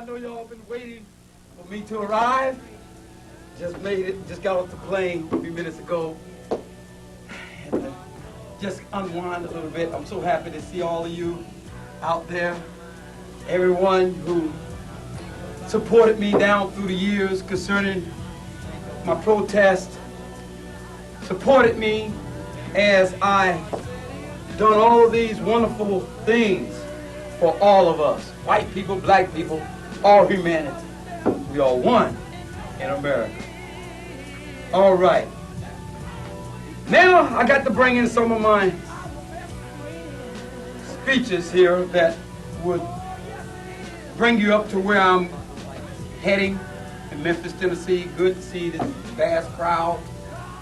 I know y'all been waiting for me to arrive. Just made it, just got off the plane a few minutes ago. And just unwind a little bit. I'm so happy to see all of you out there. Everyone who supported me down through the years concerning my protest, supported me as I done all of these wonderful things for all of us, white people, black people, all humanity. We are one in America. All right. Now I got to bring in some of my speeches here that would bring you up to where I'm heading in Memphis, Tennessee. Good to see this vast crowd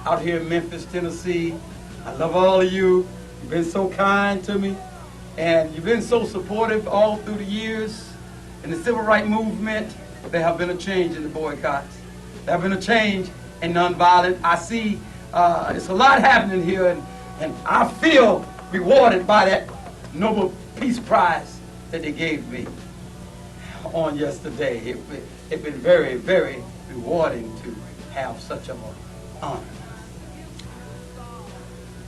out here in Memphis, Tennessee. I love all of you. You've been so kind to me, and you've been so supportive all through the years. In the civil rights movement, there have been a change in the boycotts. There have been a change in nonviolence. I see it's a lot happening here, and I feel rewarded by that Nobel Peace Prize that they gave me on yesterday. It's been very, very rewarding to have such an honor.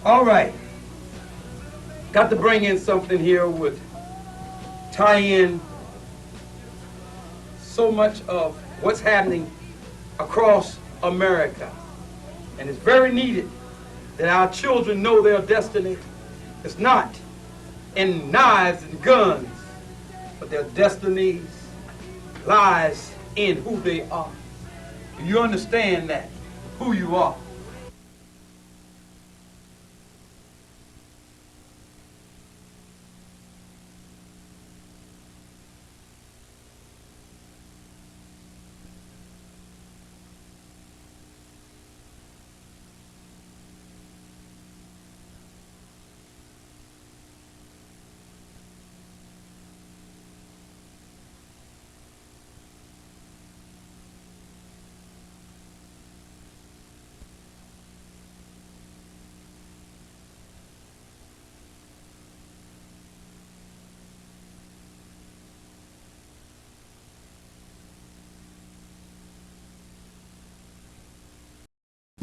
All right. Got to bring in something here with tie in so much of what's happening across America. And it's very needed that our children know their destiny is not in knives and guns, but their destiny lies in who they are. Do you understand that? Who you are.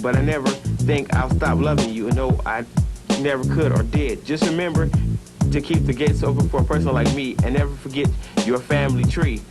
But I never think I'll stop loving you. No, I never could or did. Just remember to keep the gates open for a person like me and never forget your family tree.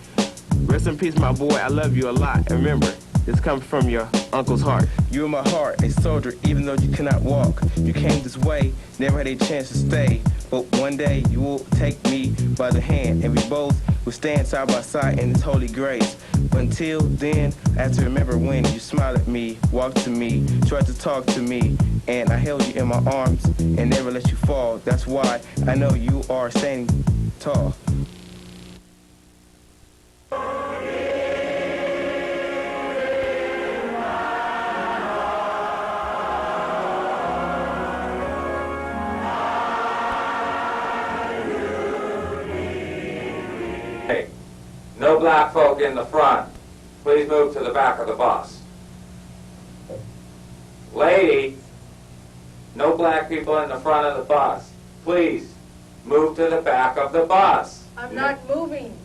Rest in peace, my boy. I love you a lot. And remember, this comes from your uncle's heart. You in my heart, a soldier, even though you cannot walk. You came this way, never had a chance to stay. But one day you will take me by the hand, and we both will stand side by side in this holy grace. Until then, I have to remember when you smiled at me, walked to me, tried to talk to me, and I held you in my arms and never let you fall. That's why I know you are standing tall. No black folk in the front. Please move to the back of the bus. Lady, no black people in the front of the bus. Please move to the back of the bus. I'm not moving.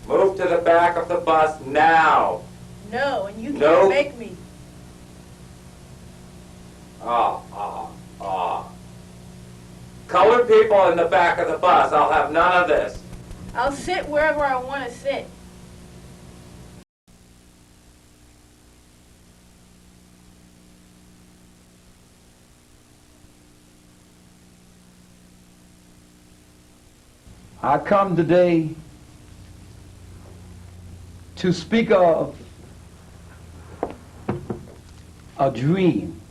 Move to the back of the bus now. No, and you can't No. make me. Colored people in the back of the bus. I'll have none of this. I'll sit wherever I want to sit. I come today to speak of a dream.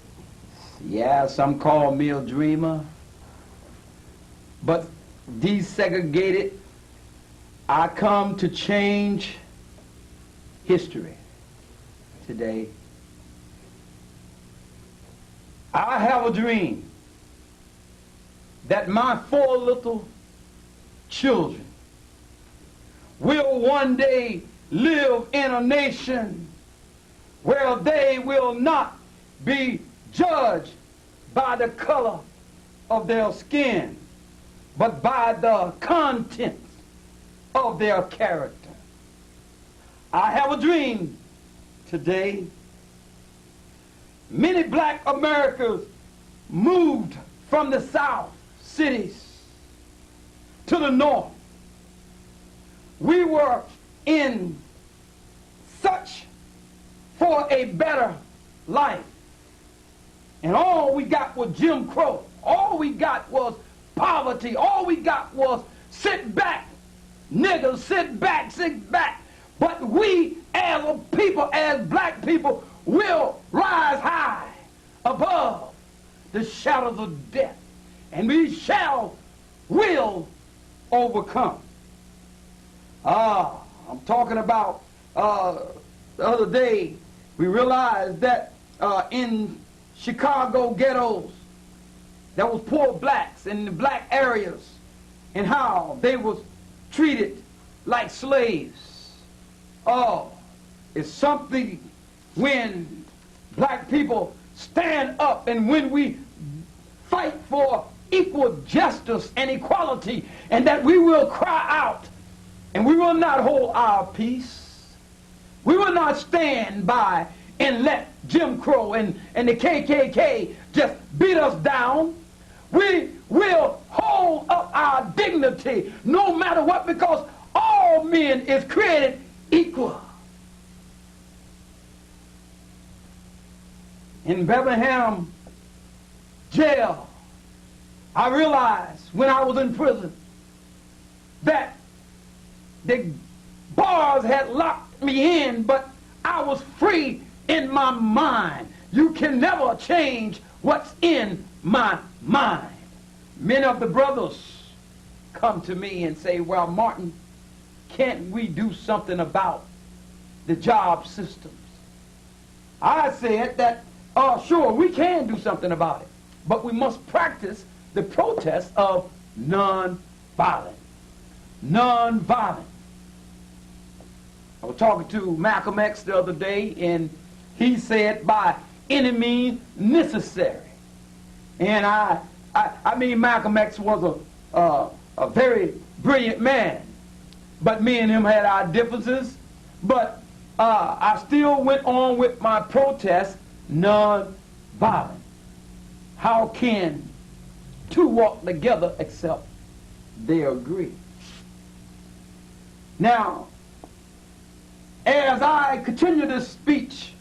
Yeah, some call me a dreamer, but desegregated, I come to change history today. I have a dream that my 4 little children will one day live in a nation where they will not be judged by the color of their skin, but by the content of their character. I have a dream today. Many black Americans moved from the south cities to the north. We were in search for a better life. And all we got was Jim Crow. All we got was poverty. All we got was sit back, niggas, sit back, sit back. But we as a people, as black people, will rise high above the shadows of death. And we will overcome. I'm talking about the other day, we realized that in Chicago ghettos, there was poor blacks in the black areas and how they was treated like slaves. Oh, it's something when black people stand up and when we fight for equal justice and equality, and that we will cry out and we will not hold our peace. We will not stand by and let Jim Crow and the KKK just beat us down. We will hold up our dignity no matter what, because all men is created equal. In Birmingham jail, I realized when I was in prison that the bars had locked me in, but I was free in my mind. You can never change what's in my mind. Many of the brothers come to me and say, well, Martin, can't we do something about the job systems? I said that, sure, we can do something about it, but we must practice the protest of non-violence. Non-violence. I was talking to Malcolm X the other day, and he said, by any means necessary. And I mean, Malcolm X was a very brilliant man, but me and him had our differences, but I still went on with my protest, non-violent. How can two walk together except they agree? Now, as I continue this speech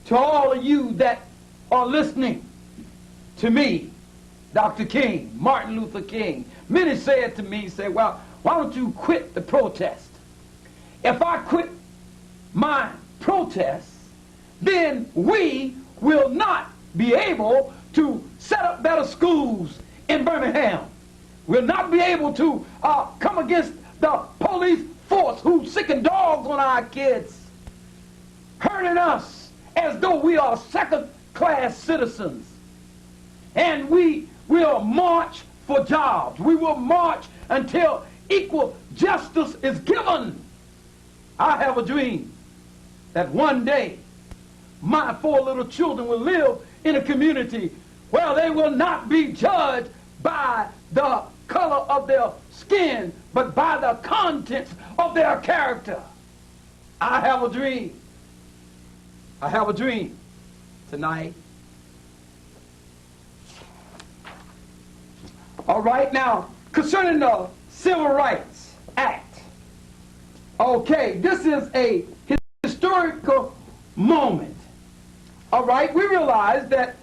to all of you that are listening to me, Dr. King, Martin Luther King, many said to me, say, well, why don't you quit the protest? If I quit my protest, then we will not be able to set up better schools in Birmingham. We'll not be able to come against the police force who's sicking dogs on our kids, hurting us as though we are second-class citizens. And we will march for jobs. We will march until equal justice is given. I have a dream that one day my 4 little children will live in a community where they will not be judged by the color of their skin, but by the contents of their character. I have a dream. I have a dream tonight. All right, now, concerning the Civil Rights Act. Okay, this is a historical moment. All right, we realize that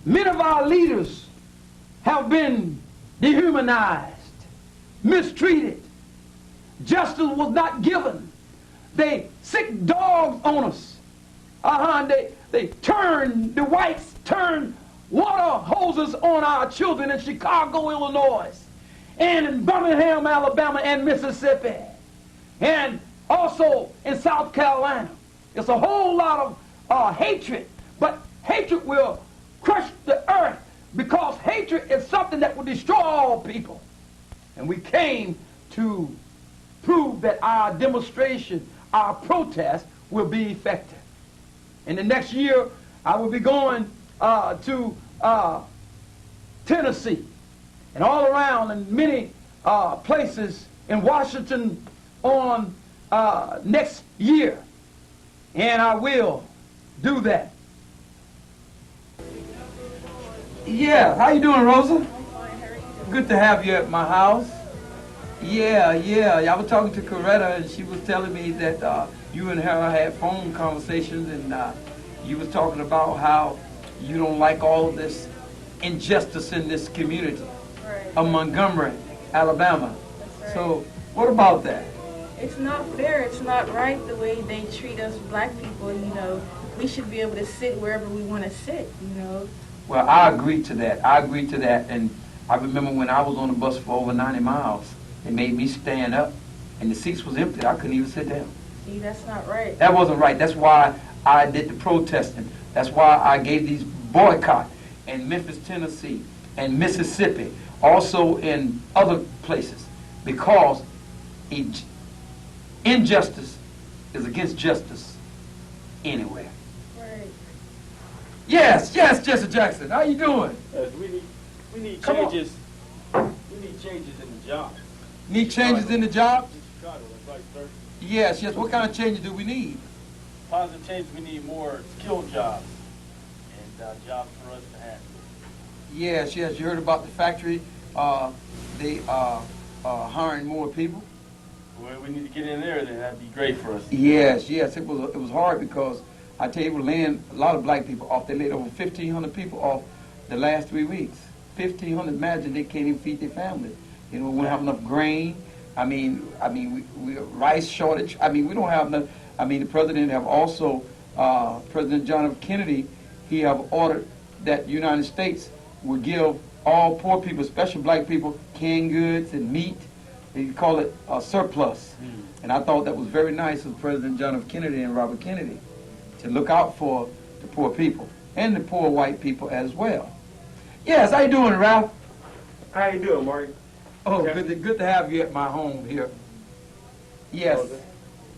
many of our leaders have been dehumanized, mistreated. Justice was not given. They sick dogs on us. The whites turned water hoses on our children in Chicago, Illinois, and in Birmingham, Alabama, and Mississippi, and also in South Carolina. It's a whole lot of hatred, but hatred will crush the earth, because hatred is something that will destroy all people. And we came to prove that our demonstration, our protest, will be effective. In the next year, I will be going to Tennessee and all around, and many places in Washington on next year, and I will do that. Yeah, how you doing, Rosa? Good to have you at my house. Yeah. I was talking to Coretta, and she was telling me that you and her had phone conversations, and you was talking about how you don't like all of this injustice in this community of Montgomery, Alabama. Right. So, what about that? It's not fair. It's not right the way they treat us black people. You know, we should be able to sit wherever we want to sit. You know. Well, I agree to that. And I remember when I was on the bus for over 90 miles, they made me stand up, and the seats was empty. I couldn't even sit down. See, that's not right. That wasn't right. That's why I did the protesting. That's why I gave these boycott in Memphis, Tennessee, and Mississippi, also in other places, because injustice is against justice anywhere. Right. Yes, Jesse Jackson. How you doing? We need Come on. changes. We need changes in the job. Need changes in the job? In Chicago, that's right, sir. Yes. What kind of changes do we need? Positive changes. We need more skilled jobs and jobs for us to have. Yes. You heard about the factory. They are hiring more people. Well, we need to get in there. Then that'd be great for us. Yes. It was hard because I tell you, we're laying a lot of black people off. They laid over 1,500 people off the last 3 weeks. 1,500. Imagine they can't even feed their family. You know, we don't have enough grain. I mean, we rice shortage. I mean, we don't have enough. I mean, the president have also, President John F. Kennedy, he have ordered that the United States will give all poor people, especially black people, canned goods and meat. They call it a surplus. And I thought that was very nice of President John F. Kennedy and Robert Kennedy to look out for the poor people and the poor white people as well. Yes, how you doing, Ralph? How you doing, Marty? Oh, good to have you at my home here. Yes,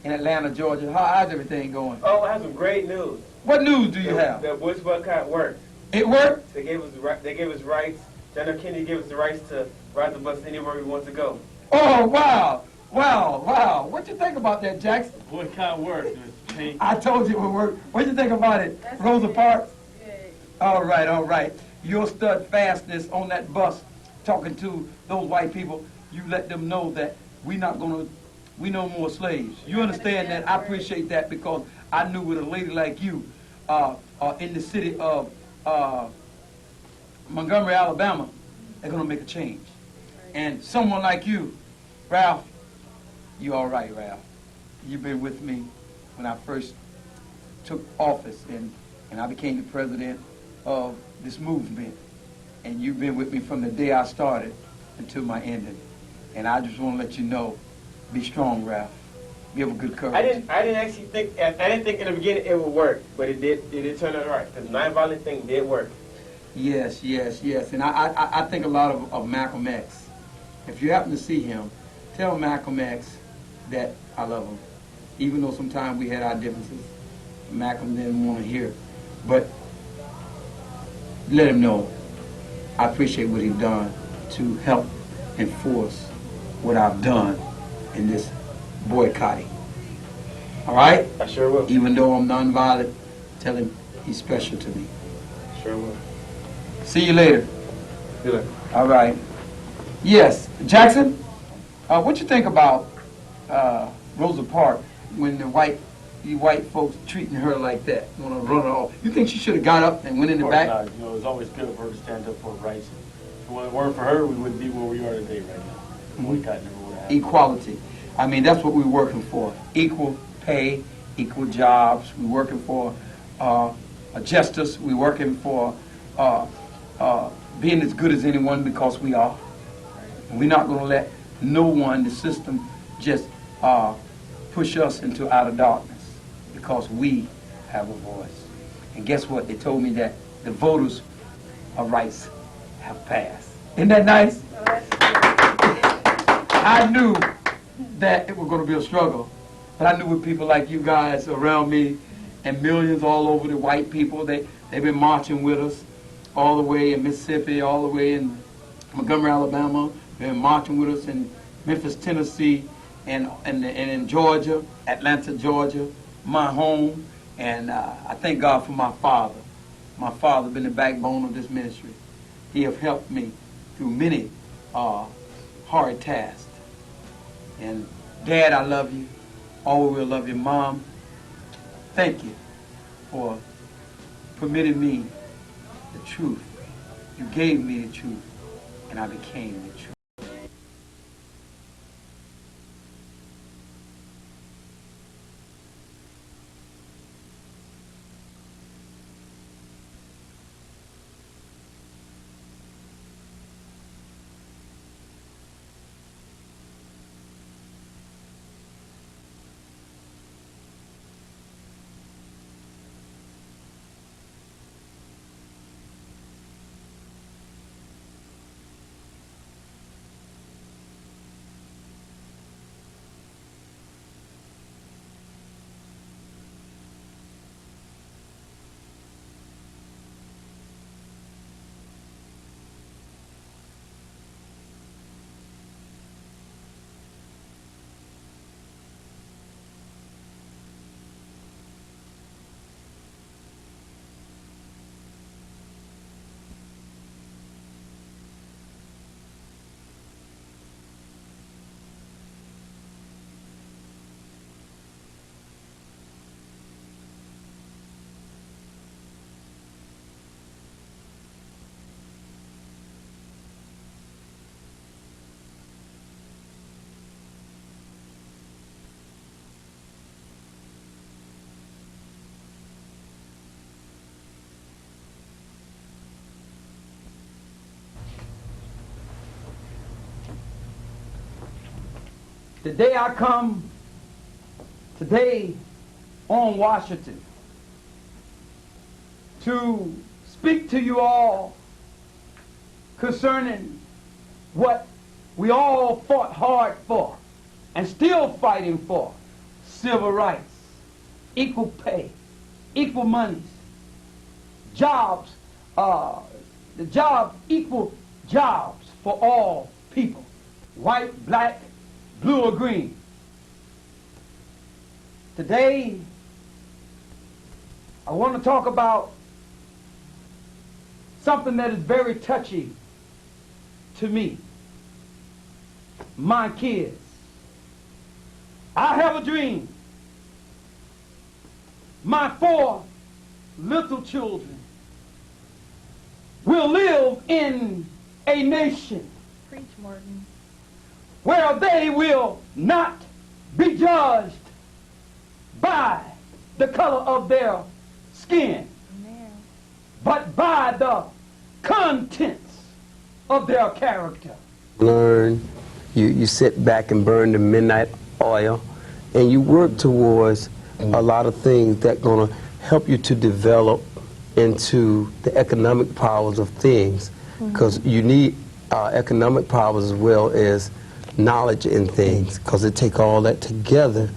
in Atlanta, Georgia. How's everything going? Oh, I have some great news. What news do you have? The Bush boycott worked. It worked? They gave us rights. John F. Kennedy gave us the rights to ride the bus anywhere we want to go. Oh, wow. What you think about that, Jackson? Boycott worked. I told you it would work. What you think about it, That's Rosa good. Parks? Good. All right. Your steadfastness on that bus, talking to those white people, you let them know that we no more slaves. You understand that? I appreciate that because I knew with a lady like you in the city of Montgomery, Alabama, they're going to make a change. And someone like you, Ralph, you're all right, Ralph. You've been with me when I first took office and I became the president of this movement. And you've been with me from the day I started until my ending. And I just want to let you know, be strong, Ralph. Give a good courage. I didn't actually think. I didn't think in the beginning it would work, but it did. It did turn out right. The nonviolent thing did work. Yes. And I think a lot of Malcolm X. If you happen to see him, tell Malcolm X that I love him. Even though sometimes we had our differences, Malcolm didn't want to hear. But let him know I appreciate what he's done to help enforce what I've done in this boycotting. All right? I sure will. Even though I'm nonviolent, tell him he's special to me. Sure will. See you later. Good. All right. Yes, Jackson, what you think about Rosa Parks when the white folks treating her like that, want to run her off? You think she should have got up and went in the back? Not. You know, it's always good for her to stand up for her rights. If it weren't for her, we wouldn't be where we are today right now. Boycott never would have happened. Equality. I mean, that's what we're working for. Equal pay, equal jobs. We're working for justice. We're working for being as good as anyone because we are. And we're not going to let no one, the system, just push us into outer darkness because we have a voice. And guess what? They told me that the voters' rights have passed. Isn't that nice? Oh, that's good. I knew that it was going to be a struggle, but I knew with people like you guys around me and millions all over the white people, they've been marching with us all the way in Mississippi, all the way in Montgomery, Alabama, been marching with us in Memphis, Tennessee, and in Georgia, Atlanta, Georgia, my home. And I thank God for my father. My father been the backbone of this ministry. He have helped me through many hard tasks. And Dad, I love you. Always will love you. Mom, thank you for permitting me the truth. You gave me the truth, and I became the truth. Today I come, today on Washington, to speak to you all concerning what we all fought hard for and still fighting for: civil rights, equal pay, equal monies, jobs, equal jobs for all people, white, black, blue or green. Today, I want to talk about something that is very touchy to me. My kids. I have a dream. My 4 little children will live in a nation Preach, Morton. where they will not be judged by the color of their skin, Amen. but by the contents of their character. Learn, you sit back and burn the midnight oil, and you work towards a lot of things that going to help you to develop into the economic powers of things, because you need economic powers as well as knowledge in things, because it take all that together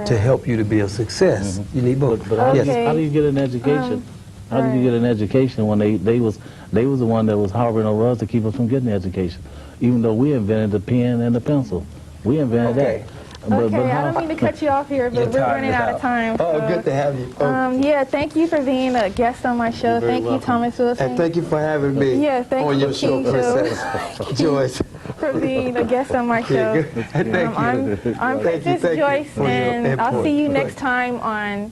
to help you to be a success. You need both. But how, Okay. how do you get an education? How did you get an education when they was the one that was harboring over us to keep us from getting the education? Even though we invented the pen and the pencil, we invented that. Okay, I don't mean to cut you off here, but we're running out of time. Oh, so, good to have you. yeah, thank you for being a guest on my show. Thank you, Thomas Wilson. And thank you for having me Yeah, thank on you, your show, King Joe. Princess Joyce. for being a guest on my show. Thank you. I'm Thank you, Princess thank you Joyce, for your and I'll input. see you next time on